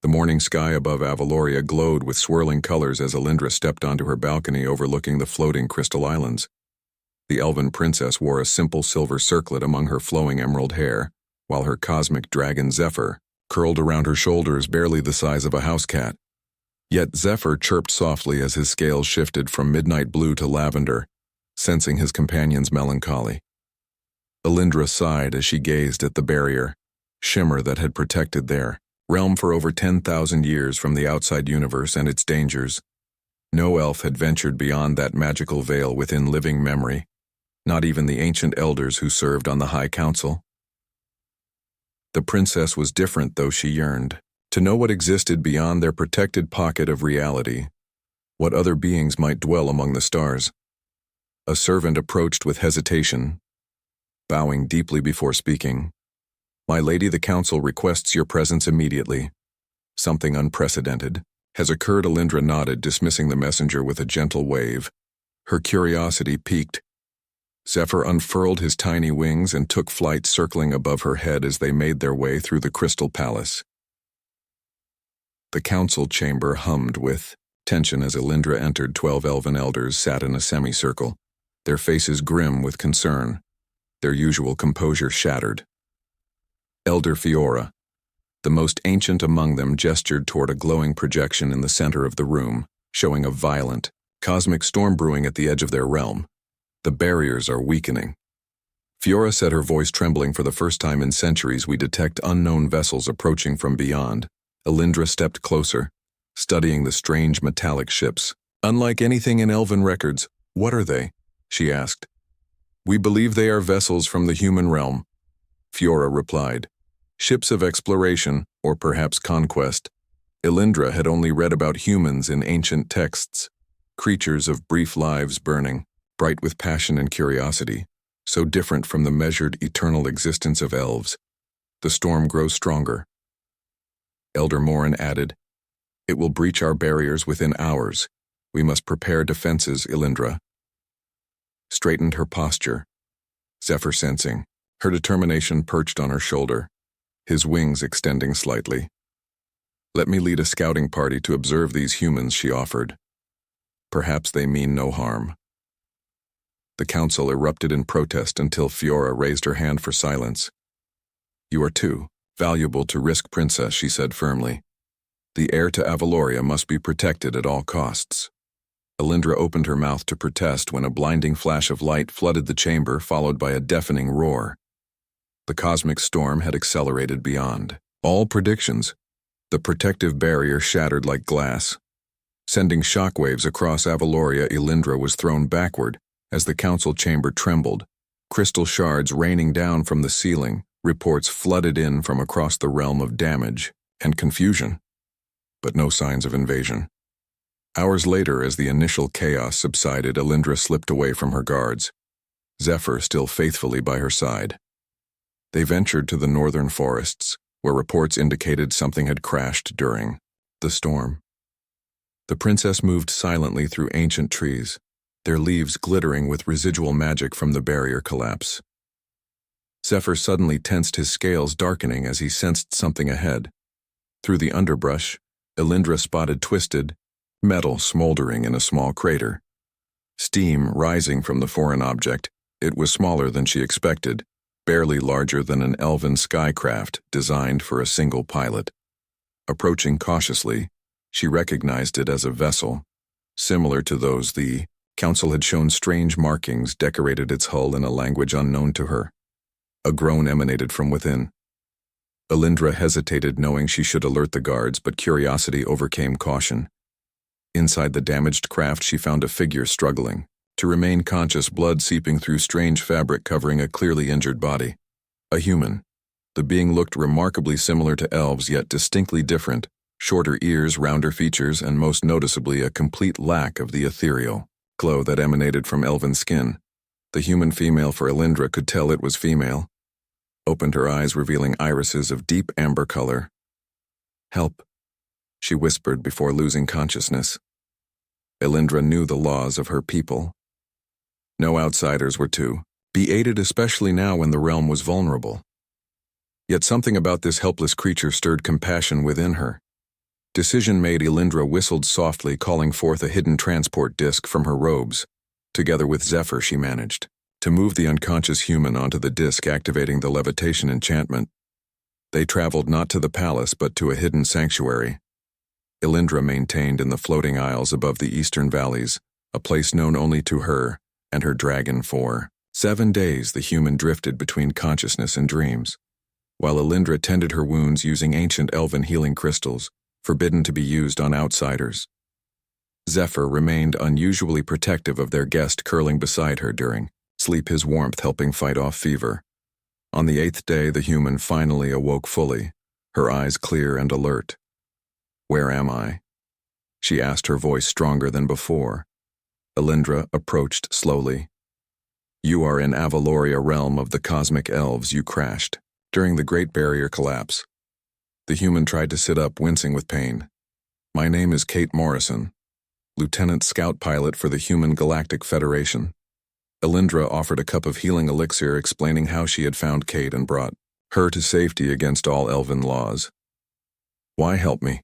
The morning sky above Avaloria glowed with swirling colors as Alindra stepped onto her balcony overlooking the floating crystal islands. The elven princess wore a simple silver circlet among her flowing emerald hair, while her cosmic dragon Zephyr curled around her shoulders barely the size of a house cat. Yet Zephyr chirped softly as his scales shifted from midnight blue to lavender, sensing his companion's melancholy. Alindra sighed as she gazed at the barrier, shimmer that had protected their realm for over 10,000 years from the outside universe and its dangers. No elf had ventured beyond that magical veil within living memory, not even the ancient elders who served on the High Council. The princess was different, though she yearned to know what existed beyond their protected pocket of reality, what other beings might dwell among the stars. A servant approached with hesitation, bowing deeply before speaking. "My lady, the council requests your presence immediately. Something unprecedented has occurred." Alindra nodded, dismissing the messenger with a gentle wave. Her curiosity piqued. Zephyr unfurled his tiny wings and took flight, circling above her head as they made their way through the crystal palace. The council chamber hummed with tension as Alindra entered. 12 elven elders sat in a semicircle, their faces grim with concern, their usual composure shattered. Elder Fiora, the most ancient among them, gestured toward a glowing projection in the center of the room, showing a violent, cosmic storm brewing at the edge of their realm. "The barriers are weakening." Fiora said, her voice trembling. "For the first time in centuries, we detect unknown vessels approaching from beyond." Alindra stepped closer, studying the strange metallic ships. "Unlike anything in elven records." "What are they?" she asked. "We believe they are vessels from the human realm," Fiora replied. "Ships of exploration, or perhaps conquest." Alindra had only read about humans in ancient texts, creatures of brief lives burning, bright with passion and curiosity, so different from the measured, eternal existence of elves. "The storm grows stronger," Elder Morin added. "It will breach our barriers within hours. We must prepare defenses." Alindra straightened her posture, Zephyr sensing her determination perched on her shoulder, his wings extending slightly. "Let me lead a scouting party to observe these humans," she offered. "Perhaps they mean no harm." The council erupted in protest until Fiora raised her hand for silence. "You are too valuable to risk, princess," she said firmly. "The heir to Avaloria must be protected at all costs." Alindra opened her mouth to protest when a blinding flash of light flooded the chamber, followed by a deafening roar. The cosmic storm had accelerated beyond all predictions. The protective barrier shattered like glass, sending shockwaves across Avaloria. Alindra was thrown backward as the council chamber trembled, crystal shards raining down from the ceiling. Reports flooded in from across the realm of damage and confusion, but no signs of invasion. Hours later, as the initial chaos subsided, Alindra slipped away from her guards, Zephyr still faithfully by her side. They ventured to the northern forests, where reports indicated something had crashed during the storm. The princess moved silently through ancient trees, their leaves glittering with residual magic from the barrier collapse. Zephyr suddenly tensed, his scales darkening as he sensed something ahead. Through the underbrush, Alindra spotted twisted metal smoldering in a small crater. Steam rising from the foreign object. It was smaller than she expected, barely larger than an elven skycraft designed for a single pilot. Approaching cautiously, she recognized it as a vessel, similar to those the council had shown. Strange markings decorated its hull in a language unknown to her. A groan emanated from within. Alindra hesitated, knowing she should alert the guards, but curiosity overcame caution. Inside the damaged craft, she found a figure struggling to remain conscious, blood seeping through strange fabric covering a clearly injured body. A human. The being looked remarkably similar to elves, yet distinctly different. Shorter ears, rounder features, and most noticeably a complete lack of the ethereal glow that emanated from elven skin. The human female, for Alindra could tell it was female, opened her eyes, revealing irises of deep amber color. "Help," she whispered before losing consciousness. Alindra knew the laws of her people. No outsiders were to be aided, especially now when the realm was vulnerable. Yet something about this helpless creature stirred compassion within her. Decision made, Elindra whistled softly, calling forth a hidden transport disc from her robes. Together with Zephyr, she managed to move the unconscious human onto the disc, activating the levitation enchantment. They traveled not to the palace, but to a hidden sanctuary. Elindra maintained in the floating isles above the eastern valleys, a place known only to her and her dragon. For 7 days the human drifted between consciousness and dreams, while Elindra tended her wounds using ancient elven healing crystals, forbidden to be used on outsiders. Zephyr remained unusually protective of their guest, curling beside her during sleep, his warmth helping fight off fever. On the 8th day, the human finally awoke fully, her eyes clear and alert. "Where am I?" she asked, her voice stronger than before. Elindra approached slowly. "You are in Avaloria, realm of the cosmic elves. You crashed during the Great Barrier collapse." The human tried to sit up, wincing with pain. "My name is Kate Morrison, Lieutenant Scout Pilot for the Human Galactic Federation." Elindra offered a cup of healing elixir, explaining how she had found Kate and brought her to safety against all elven laws. "Why help me?"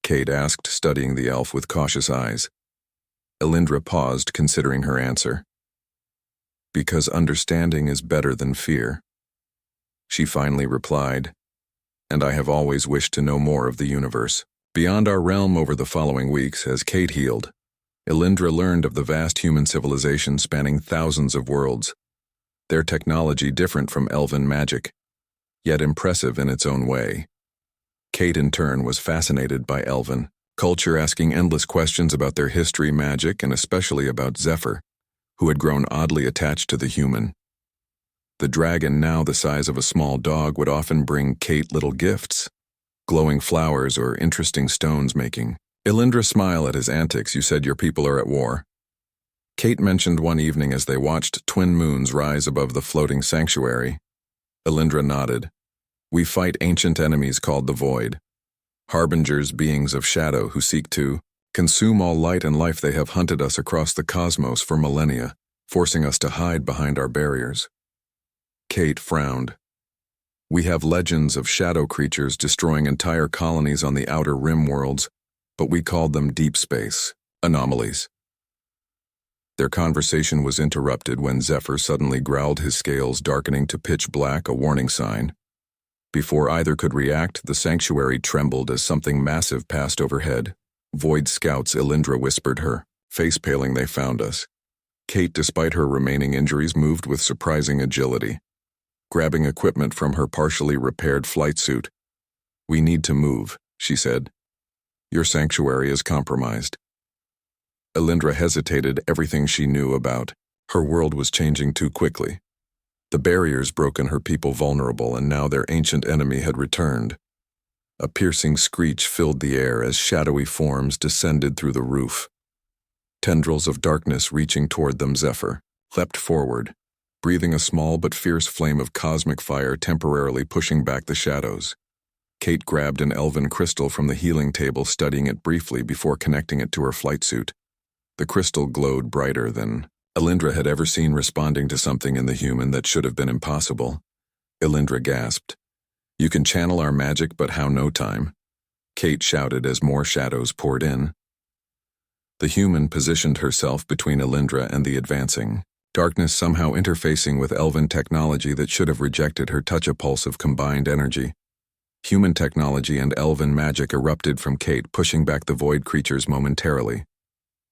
Kate asked, studying the elf with cautious eyes. Elindra paused, considering her answer. "Because understanding is better than fear," she finally replied, "and I have always wished to know more of the universe beyond our realm." Over the following weeks, as Kate healed, Elindra learned of the vast human civilization spanning thousands of worlds. Their technology different from elven magic, yet impressive in its own way. Kate, in turn, was fascinated by elven culture, asking endless questions about their history, magic, and especially about Zephyr, who had grown oddly attached to the human. The dragon, now the size of a small dog, would often bring Kate little gifts, glowing flowers or interesting stones, making Elindra smile at his antics. "You said your people are at war," Kate mentioned one evening as they watched twin moons rise above the floating sanctuary. Elindra nodded. "We fight ancient enemies called the Void, harbingers, beings of shadow who seek to consume all light and life. They have hunted us across the cosmos for millennia, forcing us to hide behind our barriers." Kate frowned. "We have legends of shadow creatures destroying entire colonies on the outer rim worlds, but we called them deep space anomalies." Their conversation was interrupted when Zephyr suddenly growled, his scales darkening to pitch black, a warning sign. Before either could react, the sanctuary trembled as something massive passed overhead. "Void scouts," Elindra whispered, her face paling. "They found us." Kate, despite her remaining injuries, moved with surprising agility, grabbing equipment from her partially repaired flight suit. "We need to move," she said. "Your sanctuary is compromised." Elindra hesitated. Everything she knew about her world was changing too quickly. The barriers broken, her people vulnerable, and now their ancient enemy had returned. A piercing screech filled the air as shadowy forms descended through the roof. Tendrils of darkness reaching toward them, Zephyr leapt forward, breathing a small but fierce flame of cosmic fire, temporarily pushing back the shadows. Kate grabbed an elven crystal from the healing table, studying it briefly before connecting it to her flight suit. The crystal glowed brighter than Elindra had ever seen, responding to something in the human that should have been impossible. Elindra gasped. "You can channel our magic, but how? No time," Kate shouted as more shadows poured in. The human positioned herself between Elindra and the advancing darkness, somehow interfacing with elven technology that should have rejected her touch. A pulse of combined energy. Human technology and elven magic erupted from Kate, pushing back the void creatures momentarily.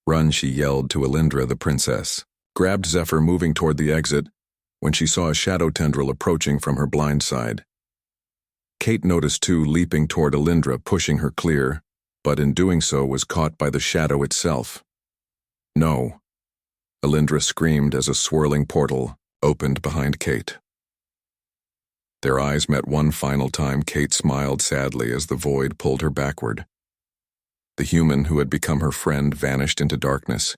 "Run," she yelled to Elindra. The princess grabbed Zephyr, moving toward the exit, when she saw a shadow tendril approaching from her blind side. Kate noticed too, leaping toward Elindra, pushing her clear, but in doing so was caught by the shadow itself. "No," Elindra screamed as a swirling portal opened behind Kate. Their eyes met one final time. Kate smiled sadly as the void pulled her backward. The human who had become her friend vanished into darkness.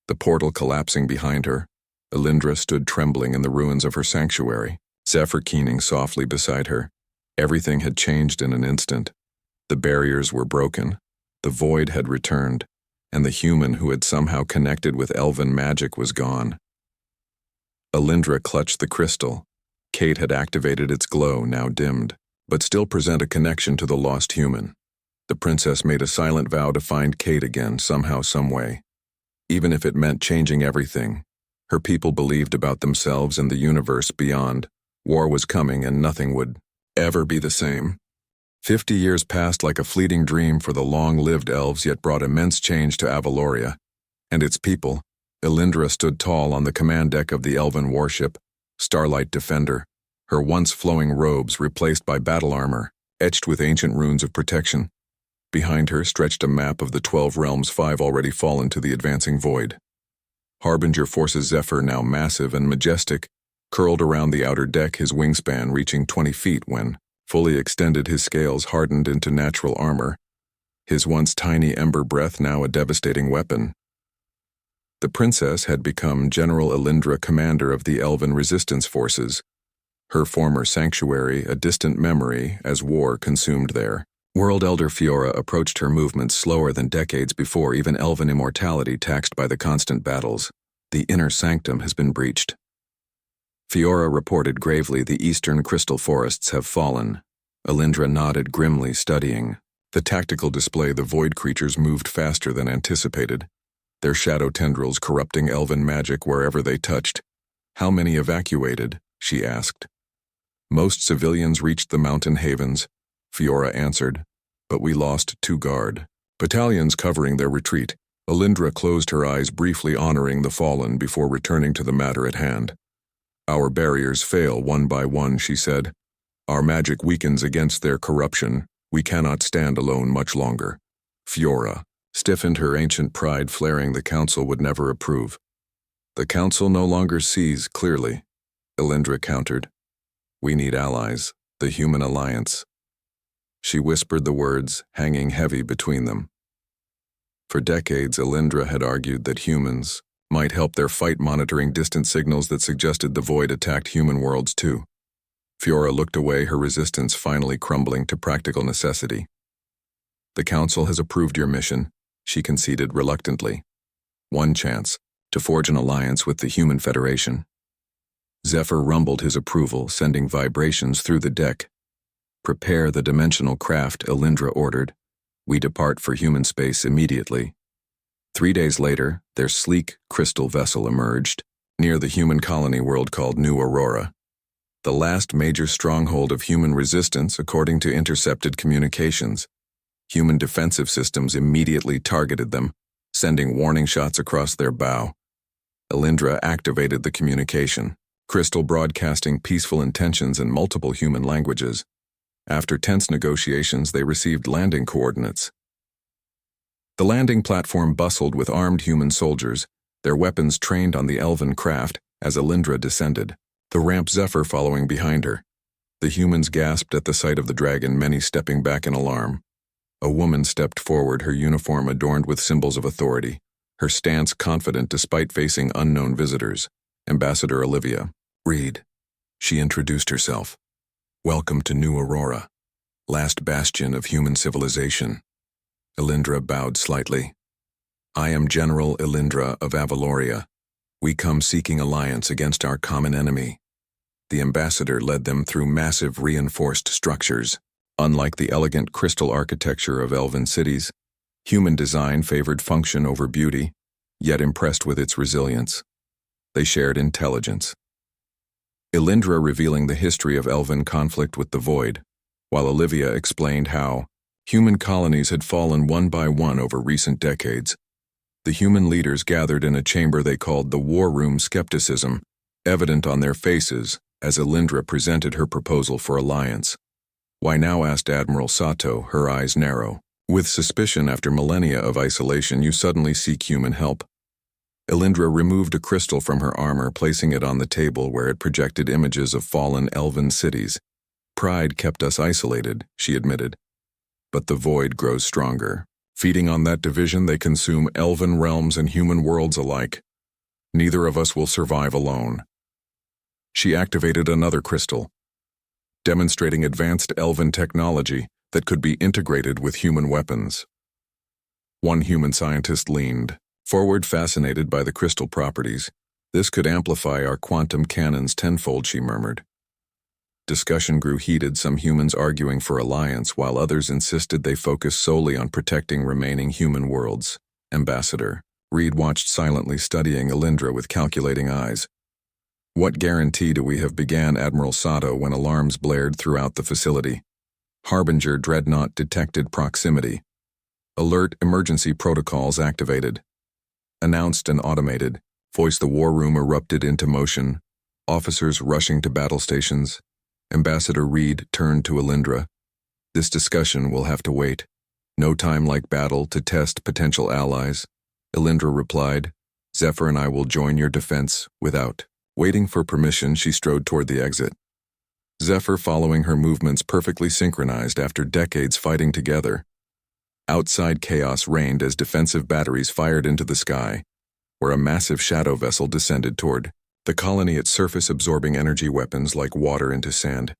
The portal collapsing behind her, Elindra stood trembling in the ruins of her sanctuary, Zephyr keening softly beside her. Everything had changed in an instant. The barriers were broken, the void had returned, and the human who had somehow connected with elven magic was gone. Elindra clutched the crystal. Kate had activated its glow, now dimmed, but still present a connection to the lost human. The princess made a silent vow to find Kate again somehow, someway. Even if it meant changing everything. Her people believed about themselves and the universe beyond. War was coming and nothing would ever be the same. 50 years passed like a fleeting dream for the long-lived elves, yet brought immense change to Avaloria and its people. Elindra stood tall on the command deck of the elven warship, Starlight Defender, her once flowing robes replaced by battle armor, etched with ancient runes of protection. Behind her stretched a map of the 12 realms, 5 already fallen to the advancing void. Harbinger Force's Zephyr, now massive and majestic, curled around the outer deck, his wingspan reaching 20 feet when, fully extended, his scales hardened into natural armor, his once tiny ember breath now a devastating weapon. The princess had become General Elindra, commander of the Elven Resistance Forces, her former sanctuary a distant memory as war consumed their World Elder Fiora approached her movements slower than decades before, even elven immortality taxed by the constant battles. The inner sanctum has been breached. Fiora reported gravely, the eastern crystal forests have fallen. Elindra nodded grimly, studying the tactical display. The void creatures moved faster than anticipated, their shadow tendrils corrupting elven magic wherever they touched. How many evacuated? She asked. Most civilians reached the mountain havens, Fiora answered, but we lost 2 guard battalions covering their retreat. Elindra closed her eyes, briefly honoring the fallen before returning to the matter at hand. Our barriers fail one by one, she said. Our magic weakens against their corruption. We cannot stand alone much longer. Fiora stiffened, her ancient pride flaring. The council would never approve. The council no longer sees clearly, Elindra countered. We need allies, the human alliance. She whispered the words, hanging heavy between them. For decades, Elindra had argued that humans might help their fight, monitoring distant signals that suggested the void attacked human worlds too. Fiora looked away, her resistance finally crumbling to practical necessity. The council has approved your mission, she conceded reluctantly. One chance, to forge an alliance with the Human Federation. Zephyr rumbled his approval, sending vibrations through the deck. Prepare the dimensional craft, Elindra ordered. We depart for human space immediately. 3 days later, their sleek crystal vessel emerged, near the human colony world called New Aurora. The last major stronghold of human resistance, according to intercepted communications. Human defensive systems immediately targeted them, sending warning shots across their bow. Elindra activated the communication, crystal broadcasting peaceful intentions in multiple human languages. After tense negotiations, they received landing coordinates. The landing platform bustled with armed human soldiers, their weapons trained on the elven craft, as Elindra descended, the ramp Zephyr following behind her. The humans gasped at the sight of the dragon, many stepping back in alarm. A woman stepped forward, her uniform adorned with symbols of authority, her stance confident despite facing unknown visitors. Ambassador Olivia Reed. She introduced herself. Welcome to New Aurora, last bastion of human civilization. Elindra bowed slightly. I am General Elindra of Avaloria. We come seeking alliance against our common enemy. The ambassador led them through massive reinforced structures. Unlike the elegant crystal architecture of elven cities, human design favored function over beauty, yet impressed with its resilience. They shared intelligence. Elindra revealing the history of elven conflict with the void, while Olivia explained how human colonies had fallen one by one over recent decades. The human leaders gathered in a chamber they called the War Room, skepticism evident on their faces as Elindra presented her proposal for alliance. Why now, asked Admiral Sato, her eyes narrow. With suspicion after millennia of isolation, you suddenly seek human help. Elindra removed a crystal from her armor, placing it on the table where it projected images of fallen elven cities. Pride kept us isolated, she admitted. But the void grows stronger. Feeding on that division, they consume elven realms and human worlds alike. Neither of us will survive alone. She activated another crystal, demonstrating advanced elven technology that could be integrated with human weapons. One human scientist leaned forward, fascinated by the crystal properties. This could amplify our quantum cannons tenfold, she murmured. Discussion grew heated, some humans arguing for alliance while others insisted they focus solely on protecting remaining human worlds. Ambassador Reed watched silently, studying Alindra with calculating eyes. What guarantee do we have, began Admiral Sato when alarms blared throughout the facility. Harbinger dreadnought detected proximity. Alert, emergency protocols activated. Announced and automated. Voice. The war room erupted into motion. Officers rushing to battle stations. Ambassador Reed turned to Alindra. This discussion will have to wait. No time like battle to test potential allies. Alindra replied, Zephyr and I will join your defense. Without waiting for permission, she strode toward the exit. Zephyr following her movements, perfectly synchronized after decades fighting together. Outside chaos reigned as defensive batteries fired into the sky, where a massive shadow vessel descended toward the colony, its surface absorbing energy weapons like water into sand.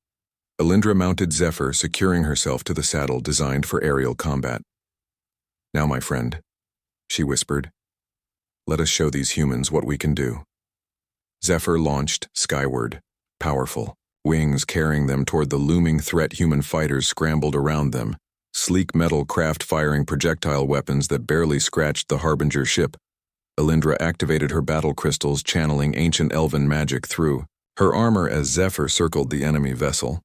Alindra mounted Zephyr, securing herself to the saddle designed for aerial combat. Now, my friend, she whispered, let us show these humans what we can do. Zephyr launched skyward, powerful, wings carrying them toward the looming threat. Human fighters scrambled around them, sleek metal craft firing projectile weapons that barely scratched the Harbinger ship. Alindra activated her battle crystals, channeling ancient elven magic through her armor as Zephyr circled the enemy vessel.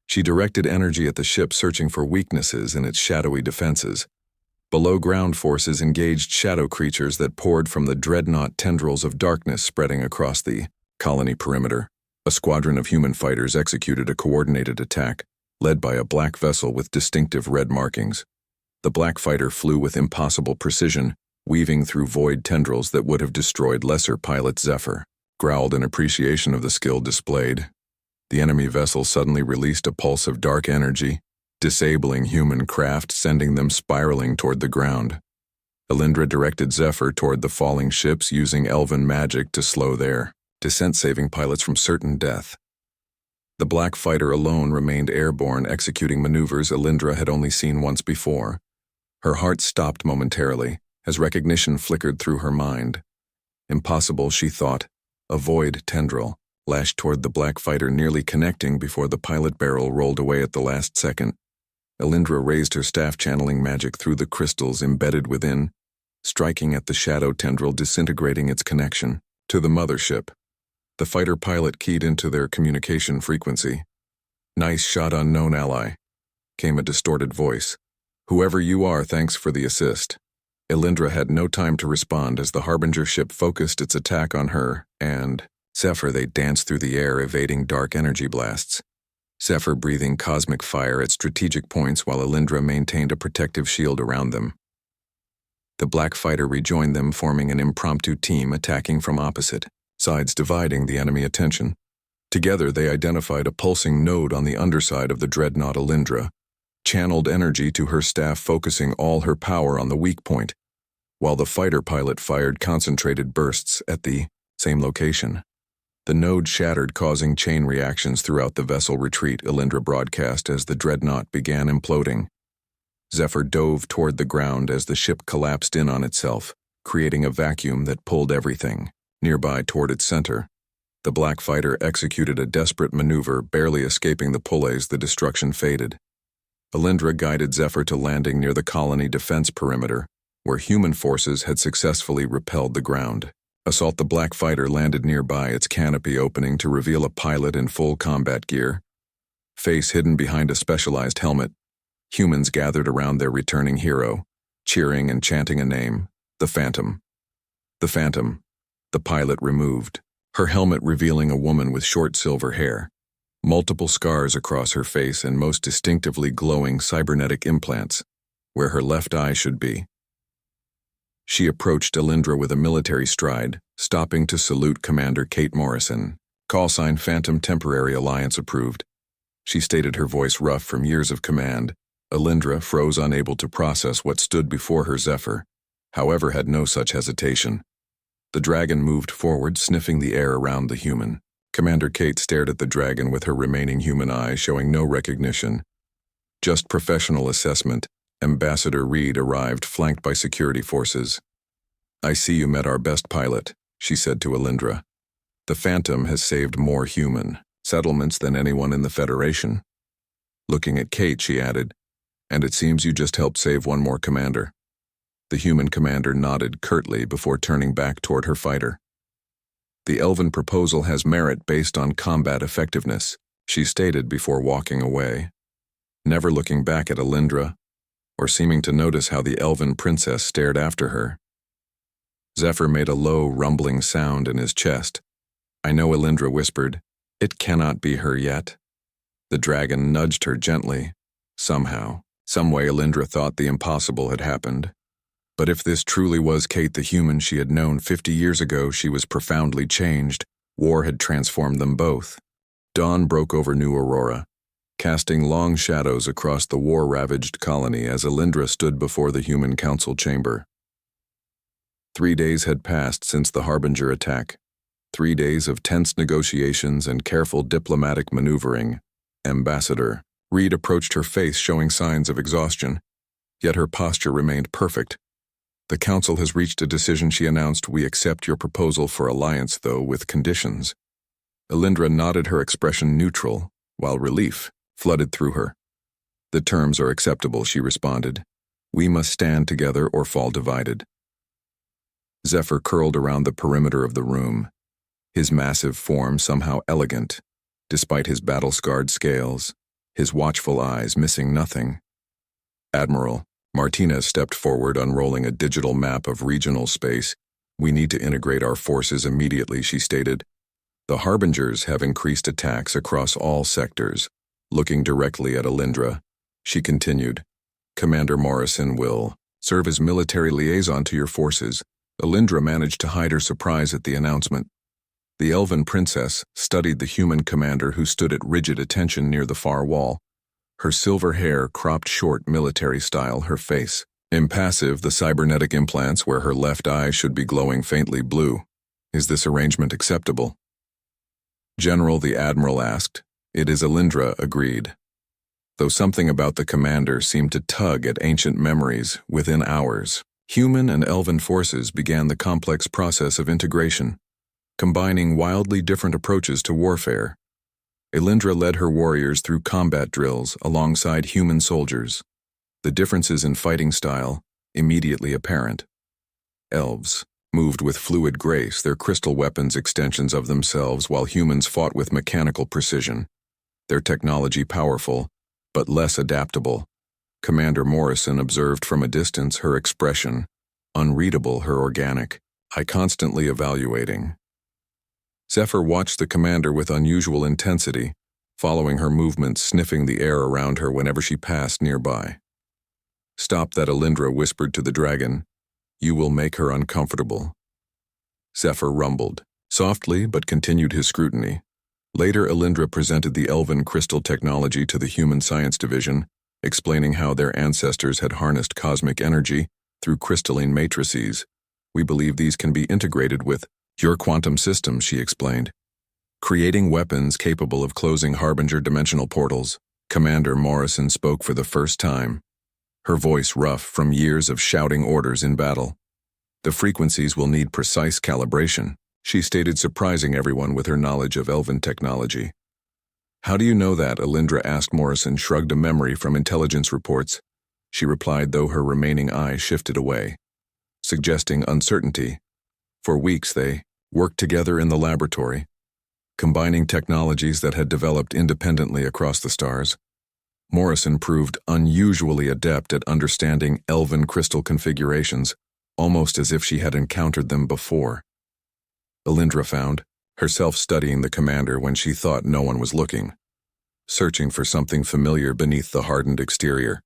She directed energy at the ship, searching for weaknesses in its shadowy defenses. Below, ground forces engaged shadow creatures that poured from the dreadnought, tendrils of darkness spreading across the colony perimeter. A squadron of human fighters executed a coordinated attack, led by a black vessel with distinctive red markings. The black fighter flew with impossible precision, weaving through void tendrils that would have destroyed lesser pilot Zephyr. Growled in appreciation of the skill displayed. The enemy vessel suddenly released a pulse of dark energy, disabling human craft, sending them spiraling toward the ground. Alindra directed Zephyr toward the falling ships, using elven magic to slow their descent, saving pilots from certain death. The black fighter alone remained airborne, executing maneuvers Alindra had only seen once before. Her heart stopped momentarily as recognition flickered through her mind. Impossible, she thought. A void tendril lashed toward the black fighter, nearly connecting before the pilot barrel rolled away at the last second. Alindra raised her staff, channeling magic through the crystals embedded within, striking at the shadow tendril, disintegrating its connection to the mothership. The fighter pilot keyed into their communication frequency. Nice shot, unknown ally, came a distorted voice. Whoever you are, thanks for the assist. Alindra had no time to respond as the Harbinger ship focused its attack on her and Zephyr. They danced through the air, evading dark energy blasts. Zephyr breathing cosmic fire at strategic points while Alindra maintained a protective shield around them. The black fighter rejoined them, forming an impromptu team attacking from opposite sides, dividing the enemy attention. Together they identified a pulsing node on the underside of the dreadnought. Alindra channeled energy to her staff, focusing all her power on the weak point, while the fighter pilot fired concentrated bursts at the same location. The node shattered, causing chain reactions throughout the vessel. Retreat, Alindra broadcast as the dreadnought began imploding. Zephyr dove toward the ground as the ship collapsed in on itself, creating a vacuum that pulled everything nearby toward its center. The black fighter executed a desperate maneuver, barely escaping the pull as the destruction faded. Alindra guided Zephyr to landing near the colony defense perimeter, where human forces had successfully repelled the ground. Assault. The black fighter landed nearby, its canopy opening to reveal a pilot in full combat gear. Face hidden behind a specialized helmet. Humans gathered around their returning hero, cheering and chanting a name: the Phantom. The Phantom. The pilot removed, her helmet revealing a woman with short silver hair, multiple scars across her face, and most distinctively glowing cybernetic implants, where her left eye should be. She approached Alindra with a military stride, stopping to salute Commander Kate Morrison. Call sign Phantom, temporary alliance approved. She stated, her voice rough from years of command. Alindra froze, unable to process what stood before her. Zephyr, however, had no such hesitation. The dragon moved forward, sniffing the air around the human. Commander Kate stared at the dragon with her remaining human eye, showing no recognition. Just professional assessment. Ambassador Reed arrived, flanked by security forces. I see you met our best pilot, she said to Alindra. The Phantom has saved more human settlements than anyone in the Federation. Looking at Kate, she added, "And it seems you just helped save one more commander." The human commander nodded curtly before turning back toward her fighter. "The elven proposal has merit based on combat effectiveness," she stated before walking away, never looking back at Alindra, or seeming to notice how the elven princess stared after her. Zephyr made a low, rumbling sound in his chest. "I know," Alindra whispered. "It cannot be her yet." The dragon nudged her gently. Somehow, someway Alindra thought the impossible had happened. But if this truly was Kate the human she had known 50 years ago, she was profoundly changed. War had transformed them both. Dawn broke over New Aurora, casting long shadows across the war-ravaged colony as Alindra stood before the human council chamber. 3 days had passed since the Harbinger attack. 3 days of tense negotiations and careful diplomatic maneuvering. Ambassador Reed approached her face, showing signs of exhaustion, yet her posture remained perfect. "The council has reached a decision," she announced. "We accept your proposal for alliance, though with conditions." Alindra nodded, her expression neutral, while relief flooded through her. "The terms are acceptable," she responded. "We must stand together or fall divided." Zephyr curled around the perimeter of the room, his massive form somehow elegant, despite his battle-scarred scales, his watchful eyes missing nothing. "Admiral," Martinez stepped forward, unrolling a digital map of regional space. "We need to integrate our forces immediately," she stated. "The Harbingers have increased attacks across all sectors." Looking directly at Alindra, she continued, "Commander Morrison will serve as military liaison to your forces." Alindra managed to hide her surprise at the announcement. The elven princess studied the human commander, who stood at rigid attention near the far wall. Her silver hair cropped short military style, her face impassive, the cybernetic implants where her left eye should be glowing faintly blue. "Is this arrangement acceptable?" "General," the admiral asked. "It is," Alindra agreed, though something about the commander seemed to tug at ancient memories. Within hours, human and elven forces began the complex process of integration, combining wildly different approaches to warfare. Alindra led her warriors through combat drills alongside human soldiers, the differences in fighting style immediately apparent. Elves moved with fluid grace, their crystal weapons extensions of themselves, while humans fought with mechanical precision, their technology powerful, but less adaptable. Commander Morrison observed from a distance, her expression unreadable, her organic eye constantly evaluating. Zephyr watched the commander with unusual intensity, following her movements, sniffing the air around her whenever she passed nearby. "Stop that," Alindra whispered to the dragon. "You will make her uncomfortable." Zephyr rumbled, softly, but continued his scrutiny. Later, Alindra presented the elven crystal technology to the Human Science Division, explaining how their ancestors had harnessed cosmic energy through crystalline matrices. "We believe these can be integrated with your quantum systems," she explained, "creating weapons capable of closing Harbinger dimensional portals." Commander Morrison spoke for the first time, her voice rough from years of shouting orders in battle. "The frequencies will need precise calibration," she stated, surprising everyone with her knowledge of elven technology. "How do you know that?" Alindra asked. Morrison shrugged a memory from intelligence reports. She replied, though her remaining eye shifted away, suggesting uncertainty. "For weeks they worked together in the laboratory, combining technologies that had developed independently across the stars. Morrison proved unusually adept at understanding elven crystal configurations, almost as if she had encountered them before." Alindra found herself studying the commander when she thought no one was looking, searching for something familiar beneath the hardened exterior.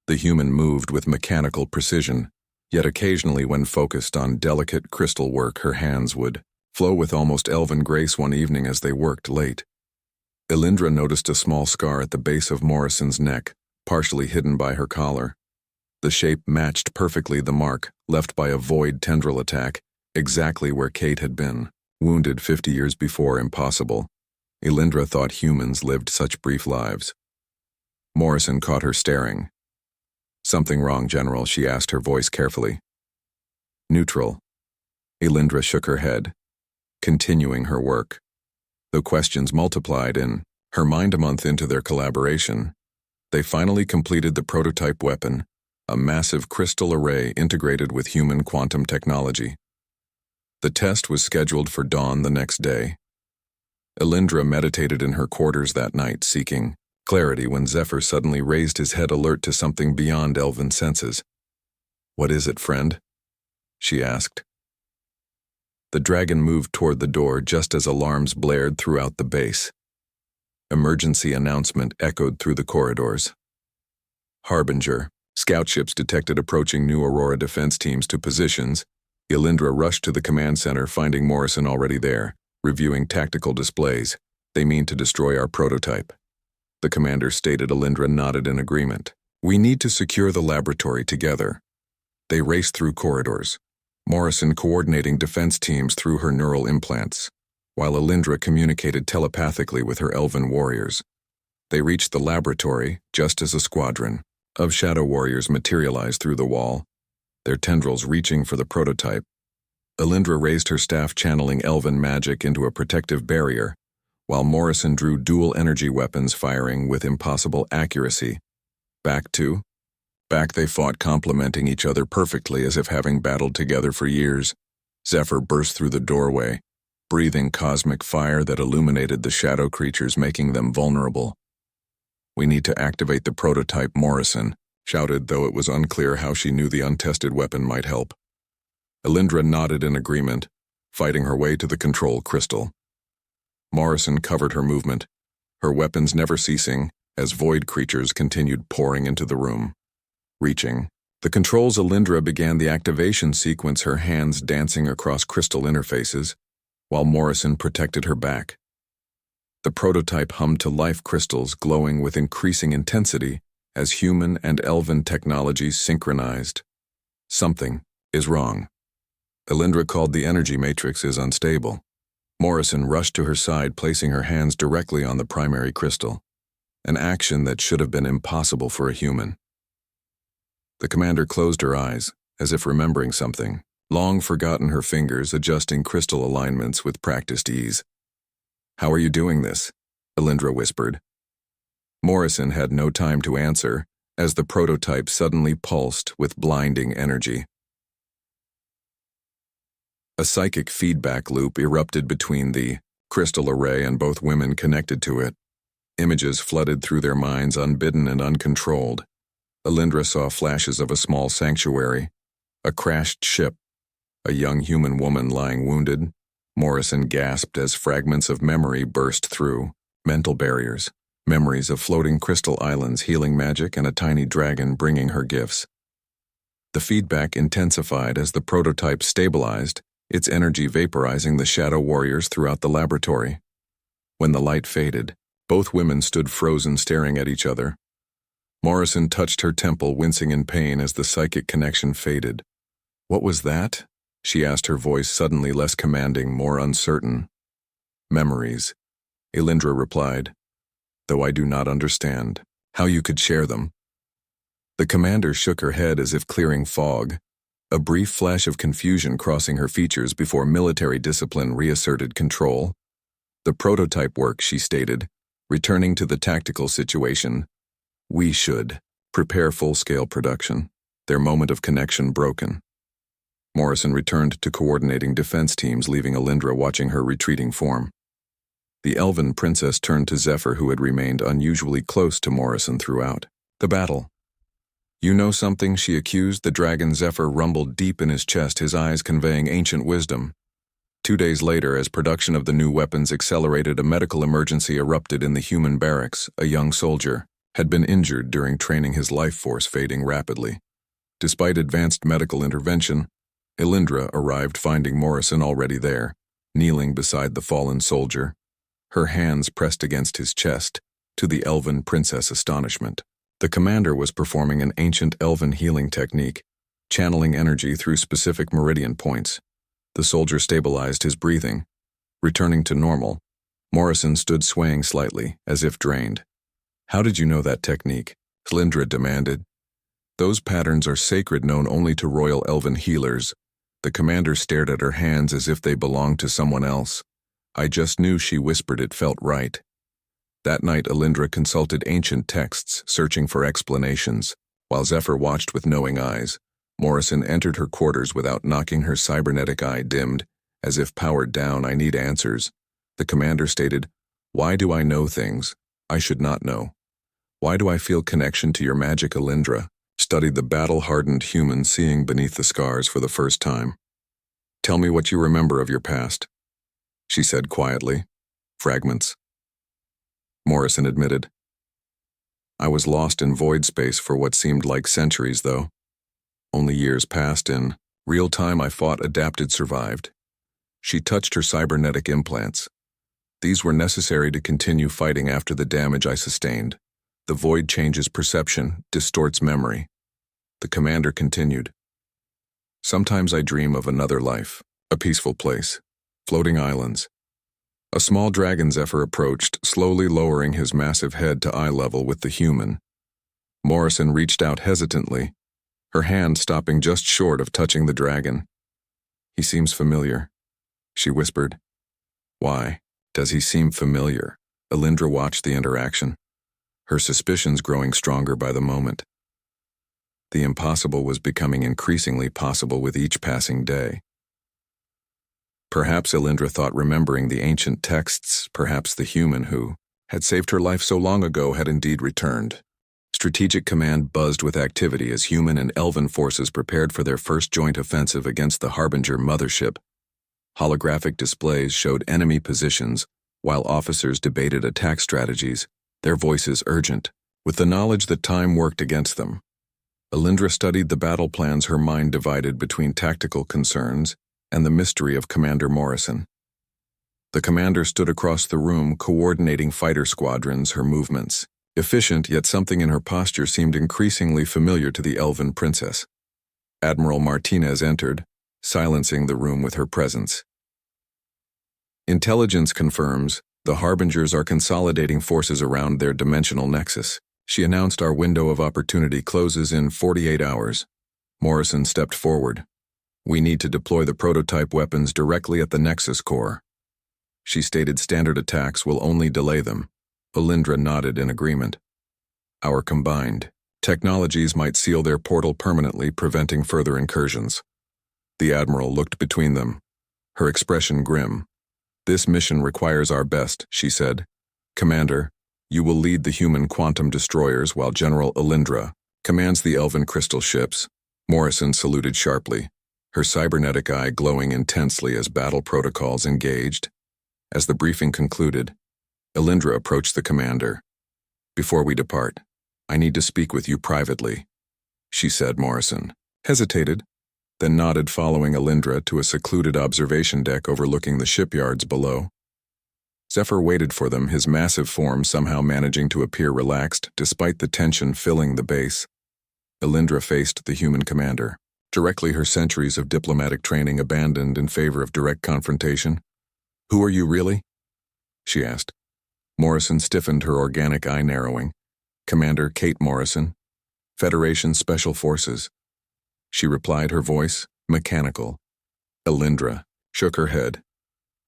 The human moved with mechanical precision, yet occasionally, when focused on delicate crystal work, her hands would flow with almost elven grace. One evening as they worked late, Alindra noticed a small scar at the base of Morrison's neck, partially hidden by her collar. The shape matched perfectly the mark left by a void tendril attack, exactly where Kate had been, wounded 50 years before. Impossible. Alindra thought humans lived such brief lives. Morrison caught her staring. "Something wrong, General?" she asked, her voice carefully. "Neutral." Alindra shook her head, continuing her work. Though questions multiplied in her mind a month into their collaboration, they finally completed the prototype weapon, a massive crystal array integrated with human quantum technology. The test was scheduled for dawn the next day. Elindra meditated in her quarters that night, seeking clarity when Zephyr suddenly raised his head, alert to something beyond elven senses. "What is it, friend?" she asked. The dragon moved toward the door just as alarms blared throughout the base. Emergency announcement echoed through the corridors. Harbinger, scout ships detected approaching New Aurora defense teams to positions. Elindra rushed to the command center, finding Morrison already there, reviewing tactical displays. "They mean to destroy our prototype," the commander stated. Elindra nodded in agreement. "We need to secure the laboratory together." They raced through corridors, Morrison coordinating defense teams through her neural implants, while Elindra communicated telepathically with her elven warriors. They reached the laboratory just as a squadron of shadow warriors materialized through the wall, their tendrils reaching for the prototype. Elindra raised her staff, channeling elven magic into a protective barrier, while Morrison drew dual energy weapons, firing with impossible accuracy. Back they fought, complementing each other perfectly, as if having battled together for years. Zephyr burst through the doorway, breathing cosmic fire that illuminated the shadow creatures, making them vulnerable. "We need to activate the prototype," Morrison shouted, though it was unclear how she knew the untested weapon might help. Elindra nodded in agreement, fighting her way to the control crystal. Morrison covered her movement, her weapons never ceasing as void creatures continued pouring into the room. Reaching the controls, Elindra began the activation sequence, her hands dancing across crystal interfaces, while Morrison protected her back. The prototype hummed to life, crystals glowing with increasing intensity as human and elven technologies synchronized. "Something is wrong." Elindra called. "The energy matrix is unstable." Morrison rushed to her side, placing her hands directly on the primary crystal, an action that should have been impossible for a human. The commander closed her eyes, as if remembering something, long forgotten, her fingers adjusting crystal alignments with practiced ease. "How are you doing this?" Elindra whispered. Morrison had no time to answer, as the prototype suddenly pulsed with blinding energy. A psychic feedback loop erupted between the crystal array and both women connected to it. Images flooded through their minds, unbidden and uncontrolled. Elindra saw flashes of a small sanctuary, a crashed ship, a young human woman lying wounded. Morrison gasped as fragments of memory burst through mental barriers, memories of floating crystal islands, healing magic, and a tiny dragon bringing her gifts. The feedback intensified as the prototype stabilized, its energy vaporizing the shadow warriors throughout the laboratory. When the light faded, both women stood frozen, staring at each other. Morrison touched her temple, wincing in pain as the psychic connection faded. "What was that?" she asked, her voice suddenly less commanding, more uncertain. "Memories," Elindra replied, "though I do not understand how you could share them." The commander shook her head as if clearing fog, a brief flash of confusion crossing her features before military discipline reasserted control. "The prototype work," she stated, returning to the tactical situation. "We should prepare full-scale production." Their moment of connection broken. Morrison returned to coordinating defense teams, leaving Elindra watching her retreating form. The elven princess turned to Zephyr, who had remained unusually close to Morrison throughout the battle. "You know something?" she accused the dragon. Zephyr rumbled deep in his chest, his eyes conveying ancient wisdom. 2 days later, as production of the new weapons accelerated, a medical emergency erupted in the human barracks. A young soldier had been injured during training, his life force fading rapidly. Despite advanced medical intervention, Elindra arrived, finding Morrison already there, kneeling beside the fallen soldier, her hands pressed against his chest, to the elven princess' astonishment. The commander was performing an ancient elven healing technique, channeling energy through specific meridian points. The soldier stabilized his breathing, returning to normal. Morrison stood swaying slightly, as if drained. "How did you know that technique?" Elindra demanded. "Those patterns are sacred, known only to royal elven healers." The commander stared at her hands as if they belonged to someone else. I just knew, she whispered. It felt right. That night, Alindra consulted ancient texts, searching for explanations. While Zephyr watched with knowing eyes, Morrison entered her quarters without knocking. Her cybernetic eye dimmed, as if powered down. I need answers. The commander stated, "Why do I know things I should not know? Why do I feel connection to your magic?" Alindra studied the battle-hardened human, seeing beneath the scars for the first time. "Tell me what you remember of your past," she said quietly. "Fragments." Morrison admitted. "I was lost in void space for what seemed like centuries, though. Only years passed. In real time, I fought, adapted, survived." She touched her cybernetic implants. "These were necessary to continue fighting after the damage I sustained. The void changes perception, distorts memory." The commander continued. "Sometimes I dream of another life, a peaceful place, floating islands." A small dragon Zephyr approached, slowly lowering his massive head to eye level with the human. Morrison reached out hesitantly, her hand stopping just short of touching the dragon. "He seems familiar," she whispered. "Why does he seem familiar?" Alindra watched the interaction, her suspicions growing stronger by the moment. The impossible was becoming increasingly possible with each passing day. Perhaps, Alindra thought, remembering the ancient texts, perhaps the human who had saved her life so long ago had indeed returned. Strategic Command buzzed with activity as human and elven forces prepared for their first joint offensive against the Harbinger mothership. Holographic displays showed enemy positions, while officers debated attack strategies, their voices urgent, with the knowledge that time worked against them. Alindra studied the battle plans, her mind divided between tactical concerns and the mystery of Commander Morrison. The commander stood across the room, coordinating fighter squadrons, her movements efficient, yet something in her posture seemed increasingly familiar to the elven princess. Admiral Martinez entered, silencing the room with her presence. "Intelligence confirms the Harbingers are consolidating forces around their dimensional nexus," she announced. "Our window of opportunity closes in 48 hours. Morrison stepped forward. "We need to deploy the prototype weapons directly at the Nexus core," she stated. "Standard attacks will only delay them." Alindra nodded in agreement. "Our combined technologies might seal their portal permanently, preventing further incursions." The Admiral looked between them, her expression grim. "This mission requires our best," she said. "Commander, you will lead the human quantum destroyers while General Alindra commands the elven crystal ships." Morrison saluted sharply, her cybernetic eye glowing intensely as battle protocols engaged. As the briefing concluded, Alindra approached the commander. "Before we depart, I need to speak with you privately," she said. Morrison hesitated, then nodded, following Alindra to a secluded observation deck overlooking the shipyards below. Zephyr waited for them, his massive form somehow managing to appear relaxed despite the tension filling the base. Alindra faced the human commander, directly, her centuries of diplomatic training abandoned in favor of direct confrontation. "Who are you really?" she asked. Morrison stiffened, her organic eye narrowing. "Commander Kate Morrison, Federation Special Forces," she replied, her voice mechanical. Alindra shook her head.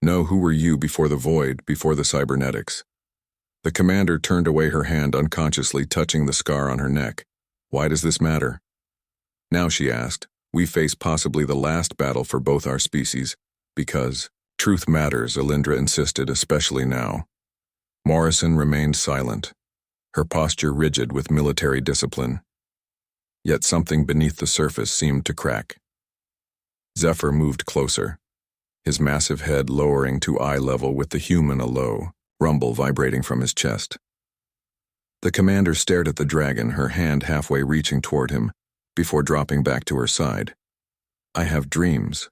"No, who were you before the void, before the cybernetics?" The commander turned away, her hand unconsciously touching the scar on her neck. "Why does this matter?" "Now," she asked, "we face possibly the last battle for both our species, because truth matters," Alindra insisted, "especially now." Morrison remained silent, her posture rigid with military discipline. Yet something beneath the surface seemed to crack. Zephyr moved closer, his massive head lowering to eye level with the human, a low rumble vibrating from his chest. The commander stared at the dragon, her hand halfway reaching toward him, before dropping back to her side. "I have dreams,"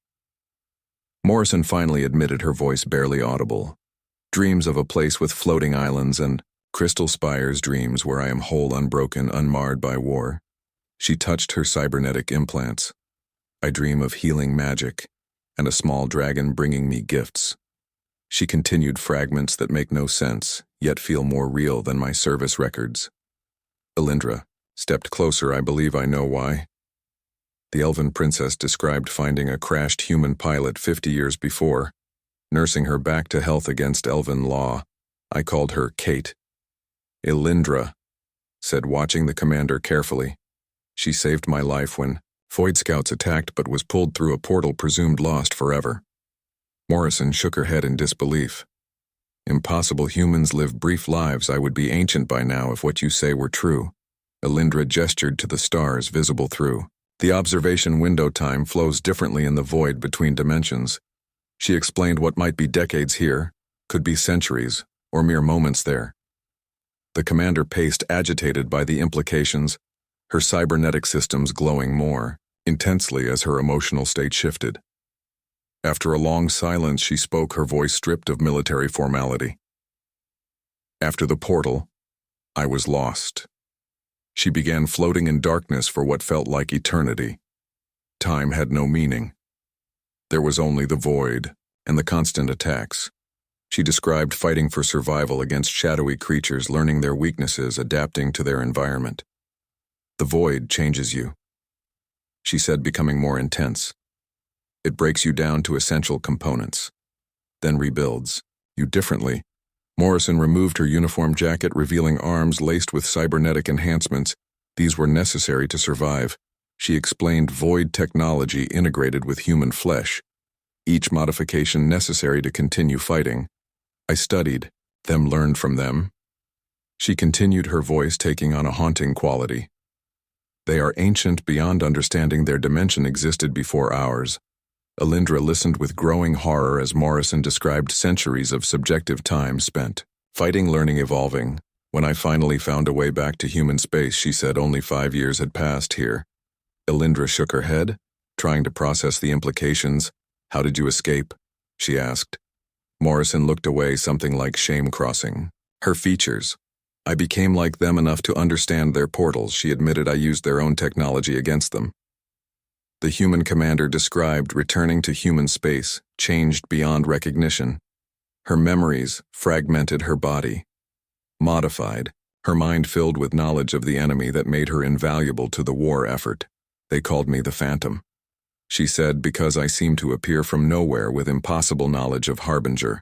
Morrison finally admitted, her voice barely audible. "Dreams of a place with floating islands and crystal spires, dreams where I am whole, unbroken, unmarred by war." She touched her cybernetic implants. "I dream of healing magic, and a small dragon bringing me gifts." She continued, "Fragments that make no sense, yet feel more real than my service records." Alindra stepped closer. "I believe I know why." The elven princess described finding a crashed human pilot 50 years before. nursing her back to health against elven law. I called her Kate. Elindra, said, watching the commander carefully. She saved my life when Void Scouts attacked but was pulled through a portal presumed lost forever. Morrison shook her head in disbelief. Impossible. Humans live brief lives. I would be ancient by now if what you say were true. Elindra gestured to the stars visible through. The observation window. Time flows differently in the void between dimensions. She explained what might be decades here, could be centuries, or mere moments there. The commander paced, agitated by the implications, her cybernetic systems glowing more intensely as her emotional state shifted. After a long silence, she spoke, her voice stripped of military formality. After the portal, I was lost. She began floating in darkness for what felt like eternity. Time had no meaning. There was only the void and the constant attacks. She described fighting for survival against shadowy creatures, learning their weaknesses, adapting to their environment. The void changes you, she said, becoming more intense. It breaks you down to essential components, then rebuilds you differently. Morrison removed her uniform jacket, revealing arms laced with cybernetic enhancements. These were necessary to survive. She explained void technology integrated with human flesh, each modification necessary to continue fighting. I studied them, learned from them. She continued, her voice taking on a haunting quality. They are ancient beyond understanding. Their dimension existed before ours. Elindra listened with growing horror as Morrison described centuries of subjective time spent fighting, learning, evolving. When I finally found a way back to human space, she said, only 5 years had passed here. Elindra shook her head, trying to process the implications. How did you escape? She asked. Morrison looked away, something like shame crossing her features. I became like them enough to understand their portals. She admitted I used their own technology against them. The human commander described returning to human space, changed beyond recognition. Her memories fragmented, her body modified, her mind filled with knowledge of the enemy that made her invaluable to the war effort. They called me the Phantom, she said, because I seemed to appear from nowhere with impossible knowledge of Harbinger.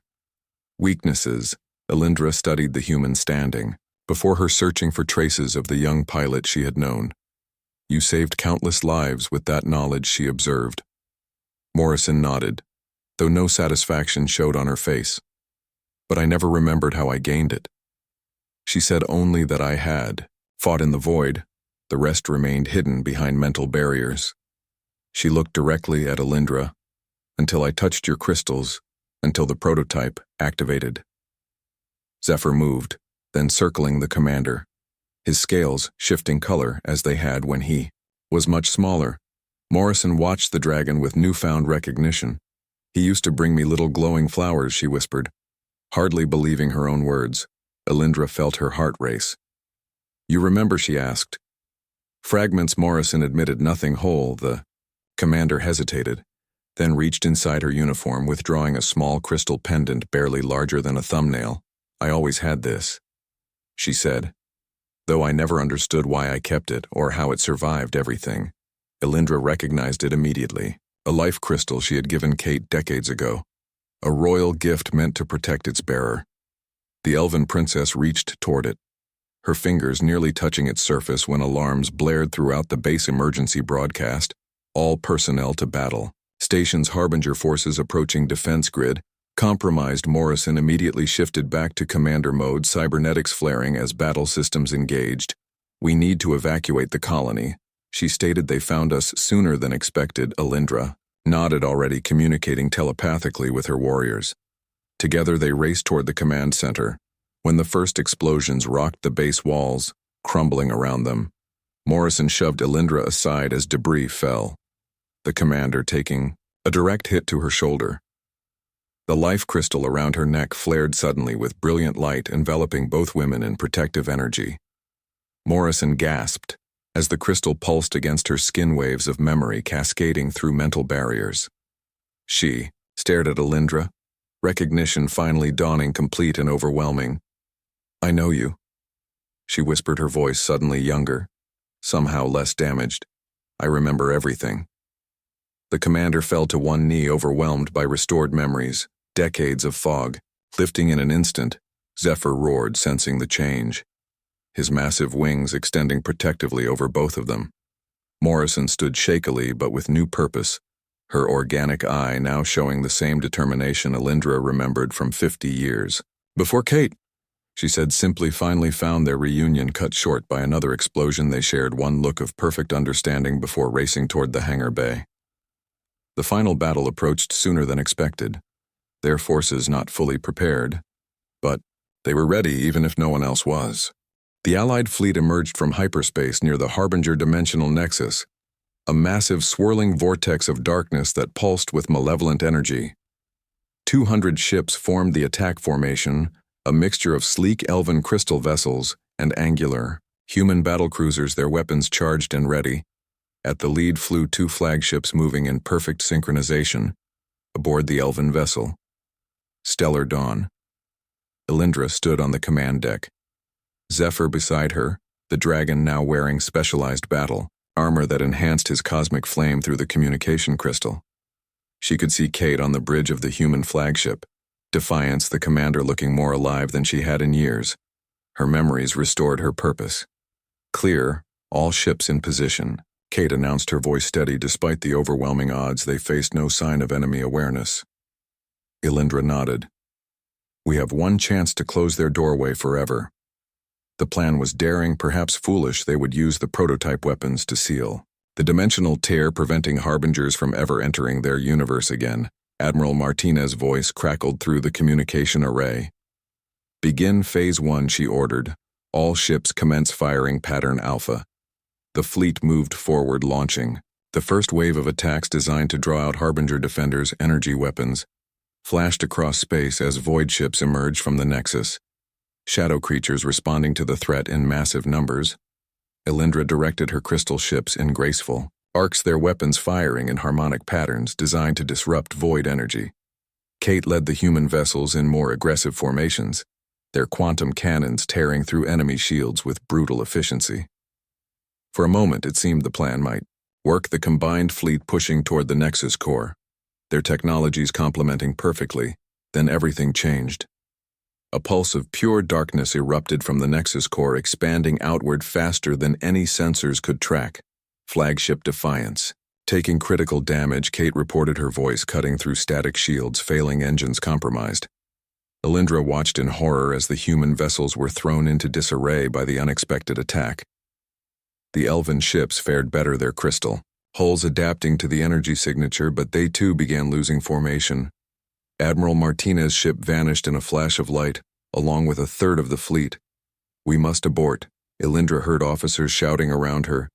Weaknesses. Elindra studied the human standing, before her searching for traces of the young pilot she had known. You saved countless lives with that knowledge, she observed. Morrison nodded, though no satisfaction showed on her face. But I never remembered how I gained it. She said only that I had fought in the void. The rest remained hidden behind mental barriers. She looked directly at Elindra. Until I touched your crystals, until the prototype activated. Zephyr moved, then circling the commander, his scales shifting color as they had when he was much smaller. Morrison watched the dragon with newfound recognition. He used to bring me little glowing flowers, she whispered. Hardly believing her own words, Elindra felt her heart race. You remember, she asked. Fragments. Morrison admitted, nothing whole. The commander hesitated, then reached inside her uniform, withdrawing a small crystal pendant barely larger than a thumbnail. I always had this, she said, though I never understood why I kept it or how it survived everything. Elindra recognized it immediately, a life crystal she had given Kate decades ago, a royal gift meant to protect its bearer. The elven princess reached toward it, her fingers nearly touching its surface when alarms blared throughout the base emergency broadcast. All personnel to battle. Station's Harbinger forces approaching defense grid. Compromised. Morrison immediately shifted back to commander mode, cybernetics flaring as battle systems engaged. We need to evacuate the colony, she stated. They found us sooner than expected. Elindra nodded, already communicating telepathically with her warriors. Together they raced toward the command center. When the first explosions rocked the base walls, crumbling around them, Morrison shoved Elindra aside as debris fell, the commander taking a direct hit to her shoulder. The life crystal around her neck flared suddenly with brilliant light, enveloping both women in protective energy. Morrison gasped as the crystal pulsed against her skin, waves of memory cascading through mental barriers. She stared at Elindra, recognition finally dawning, complete and overwhelming. I know you, she whispered, her voice suddenly younger, somehow less damaged. I remember everything. The commander fell to one knee, overwhelmed by restored memories. Decades of fog. Lifting in an instant, Zephyr roared, sensing the change, his massive wings extending protectively over both of them. Morrison stood shakily but with new purpose, her organic eye now showing the same determination Alindra remembered from 50 years. "Before Kate," she said simply, finally found their reunion cut short by another explosion. They shared one look of perfect understanding before racing toward the hangar bay. The final battle approached sooner than expected, their forces not fully prepared, but they were ready even if no one else was. The Allied fleet emerged from hyperspace near the Harbinger dimensional nexus, a massive swirling vortex of darkness that pulsed with malevolent energy. 200 ships formed the attack formation, a mixture of sleek elven crystal vessels and angular, human battlecruisers, their weapons charged and ready. At the lead flew 2 flagships moving in perfect synchronization, aboard the elven vessel. Stellar Dawn. Alindra stood on the command deck. Zephyr beside her, the dragon now wearing specialized battle armor that enhanced his cosmic flame through the communication crystal. She could see Kate on the bridge of the human flagship, Defiance, the commander, looking more alive than she had in years. Her memories restored her purpose. "Clear, all ships in position," Kate announced, her voice steady despite the overwhelming odds. They faced no sign of enemy awareness. Alindra nodded. "We have one chance to close their doorway forever." The plan was daring, perhaps foolish. They would use the prototype weapons to seal the dimensional tear, preventing Harbingers from ever entering their universe again. Admiral Martinez's voice crackled through the communication array. "Begin Phase 1, she ordered. "All ships commence firing Pattern Alpha." The fleet moved forward, launching. The first wave of attacks, designed to draw out Harbinger defenders' energy weapons, flashed across space as void ships emerged from the Nexus. Shadow creatures responding to the threat in massive numbers. Alindra directed her crystal ships in graceful arcs, their weapons firing in harmonic patterns designed to disrupt void energy. Kate led the human vessels in more aggressive formations, their quantum cannons tearing through enemy shields with brutal efficiency. For a moment it seemed the plan might work, the combined fleet pushing toward the Nexus core, their technologies complementing perfectly. Then everything changed. A pulse of pure darkness erupted from the Nexus core, expanding outward faster than any sensors could track. Flagship Defiance. Taking critical damage, Kate reported, her voice cutting through static shields, failing engines compromised. Alindra watched in horror as the human vessels were thrown into disarray by the unexpected attack. The elven ships fared better, their crystal hulls adapting to the energy signature, but they too began losing formation. Admiral Martinez's ship vanished in a flash of light, along with a third of the fleet. "We must abort," Alindra heard officers shouting around her.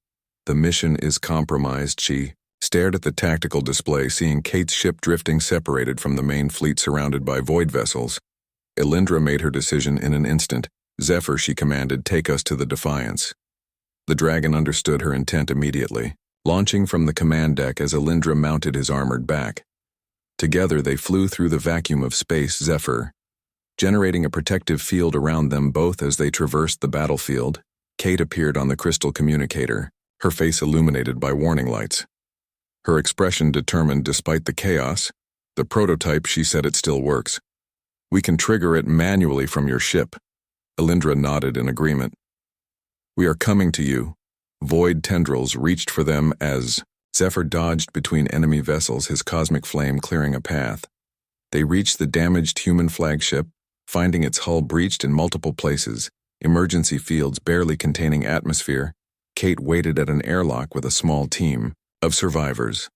"The mission is compromised." She stared at the tactical display, seeing Kate's ship drifting, separated from the main fleet, surrounded by void vessels. Alindra made her decision in an instant. "Zephyr," she commanded, "take us to the Defiance." The dragon understood her intent immediately, launching from the command deck as Alindra mounted his armored back. Together they flew through the vacuum of space, Zephyr generating a protective field around them both. As they traversed the battlefield, Kate appeared on the crystal communicator, her face illuminated by warning lights. Her expression determined despite the chaos. "The prototype," she said, "it still works. We can trigger it manually from your ship." Alindra nodded in agreement. "We are coming to you." Void tendrils reached for them as Zephyr dodged between enemy vessels, his cosmic flame clearing a path. They reached the damaged human flagship, finding its hull breached in multiple places, emergency fields barely containing atmosphere. Kate waited at an airlock with a small team of survivors,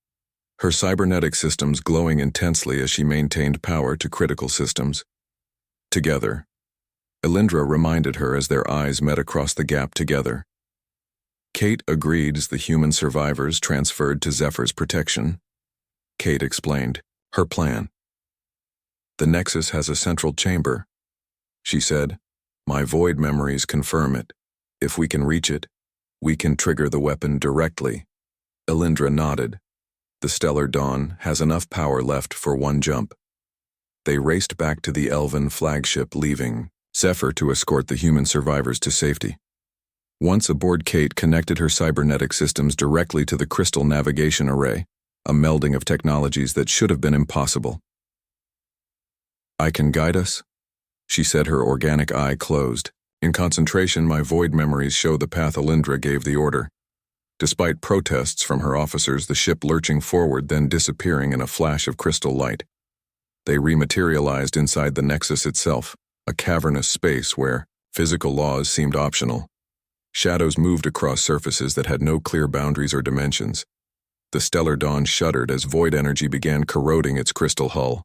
her cybernetic systems glowing intensely as she maintained power to critical systems. Together, Alindra reminded her as their eyes met across the gap together. Kate agreed as the human survivors transferred to Zephyr's protection. Kate explained her plan. "The Nexus has a central chamber," she said. "My void memories confirm it. If we can reach it, we can trigger the weapon directly." Alindra nodded. "The Stellar Dawn has enough power left for one jump." They raced back to the elven flagship, leaving Zephyr to escort the human survivors to safety. Once aboard, Kate connected her cybernetic systems directly to the crystal navigation array, a melding of technologies that should have been impossible. I can guide us? She said, her organic eye closed. In concentration, my void memories show the path Alindra gave the order. Despite protests from her officers, the ship lurching forward, then disappearing in a flash of crystal light. They rematerialized inside the Nexus itself, a cavernous space where physical laws seemed optional. Shadows moved across surfaces that had no clear boundaries or dimensions. The stellar dawn shuddered as void energy began corroding its crystal hull.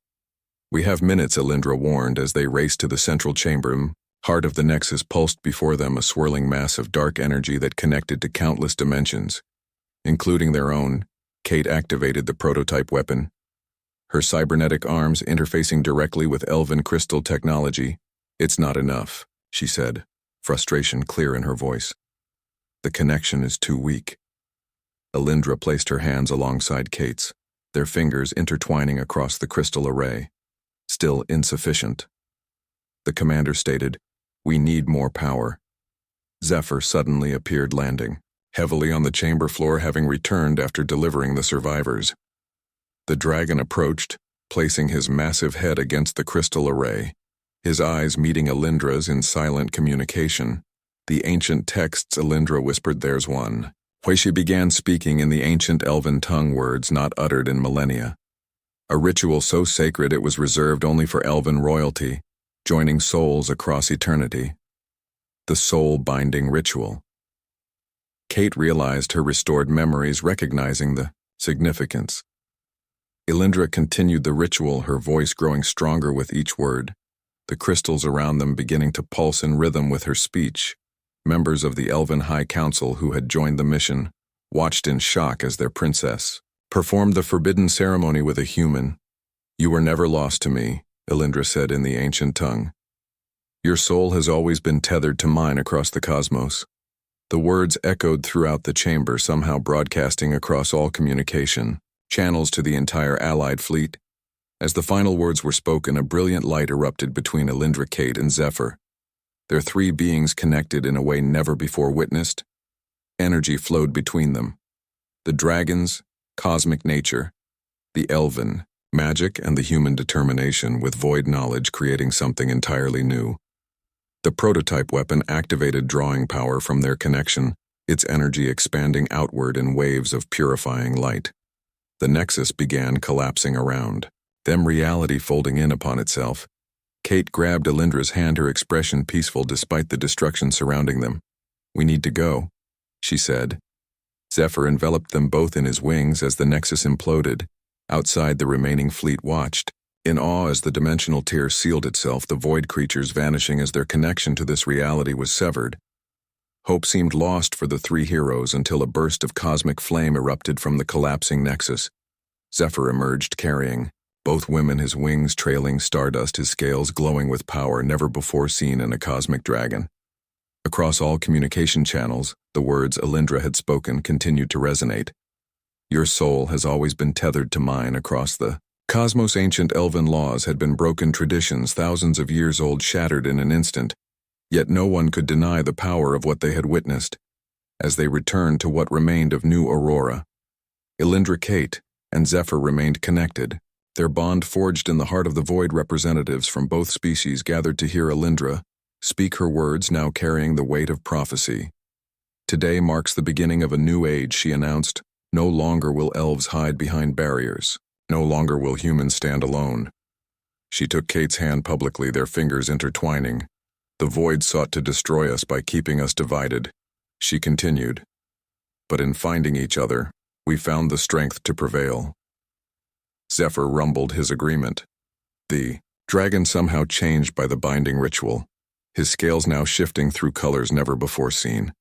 We have minutes, Alindra warned as they raced to the central chamber. Heart of the Nexus pulsed before them, a swirling mass of dark energy that connected to countless dimensions, including their own. Kate activated the prototype weapon, her cybernetic arms interfacing directly with elven crystal technology. It's not enough, she said, frustration clear in her voice. The connection is too weak. Alindra placed her hands alongside Kate's, their fingers intertwining across the crystal array. Still insufficient. The commander stated, "We need more power." Zephyr suddenly appeared, landing heavily on the chamber floor, having returned after delivering the survivors. The dragon approached, placing his massive head against the crystal array, his eyes meeting Alindra's in silent communication. The ancient texts, Alindra whispered, "There's one." When she began speaking in the ancient elven tongue, words not uttered in millennia. A ritual so sacred it was reserved only for elven royalty, joining souls across eternity. The soul-binding ritual. Kate realized her restored memories, recognizing the significance. Alindra continued the ritual, her voice growing stronger with each word, the crystals around them beginning to pulse in rhythm with her speech. Members of the Elven High Council who had joined the mission watched in shock as their princess performed the forbidden ceremony with a human. "You were never lost to me," Alindra said in the ancient tongue. "Your soul has always been tethered to mine across the cosmos." The words echoed throughout the chamber, somehow broadcasting across all communication channels to the entire Allied fleet. As the final words were spoken, a brilliant light erupted between Alindra, Kate, and Zephyr. Their three beings connected in a way never before witnessed. Energy flowed between them. The dragon's cosmic nature, the elven magic, and the human determination with void knowledge creating something entirely new. The prototype weapon activated, drawing power from their connection, its energy expanding outward in waves of purifying light. The Nexus began collapsing around them, reality folding in upon itself. Kate grabbed Alindra's hand, her expression peaceful despite the destruction surrounding them. "We need to go," she said. Zephyr enveloped them both in his wings as the Nexus imploded. Outside, the remaining fleet watched, in awe as the dimensional tier sealed itself, the void creatures vanishing as their connection to this reality was severed. Hope seemed lost for the three heroes until a burst of cosmic flame erupted from the collapsing Nexus. Zephyr emerged carrying both women, his wings trailing stardust, his scales glowing with power never before seen in a cosmic dragon. Across all communication channels, the words Alindra had spoken continued to resonate. "Your soul has always been tethered to mine across the cosmos." Ancient elven laws had been broken, traditions thousands of years old shattered in an instant, yet no one could deny the power of what they had witnessed. As they returned to what remained of New Aurora, Alindra, Kate, and Zephyr remained connected. Their bond forged in the heart of the void. Representatives from both species gathered to hear Alindra speak, her words now carrying the weight of prophecy. "Today marks the beginning of a new age," she announced. "No longer will elves hide behind barriers. No longer will humans stand alone." She took Kate's hand publicly, their fingers intertwining. "The void sought to destroy us by keeping us divided," she continued. "But in finding each other, we found the strength to prevail." Zephyr rumbled his agreement. The dragon somehow changed by the binding ritual, his scales now shifting through colors never before seen.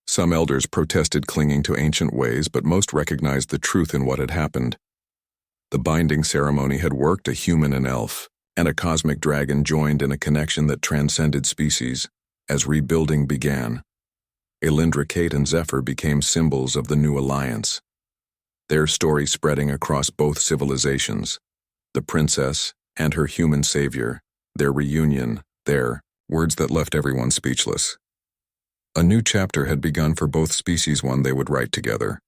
Some elders protested, clinging to ancient ways, but most recognized the truth in what had happened. The binding ceremony had worked. A human, an elf, and a cosmic dragon joined in a connection that transcended species. As rebuilding began, Alindra, Kate, and Zephyr became symbols of the new alliance, their story spreading across both civilizations. The princess and her human savior, their reunion, their words that left everyone speechless. A new chapter had begun for both species, one they would write together.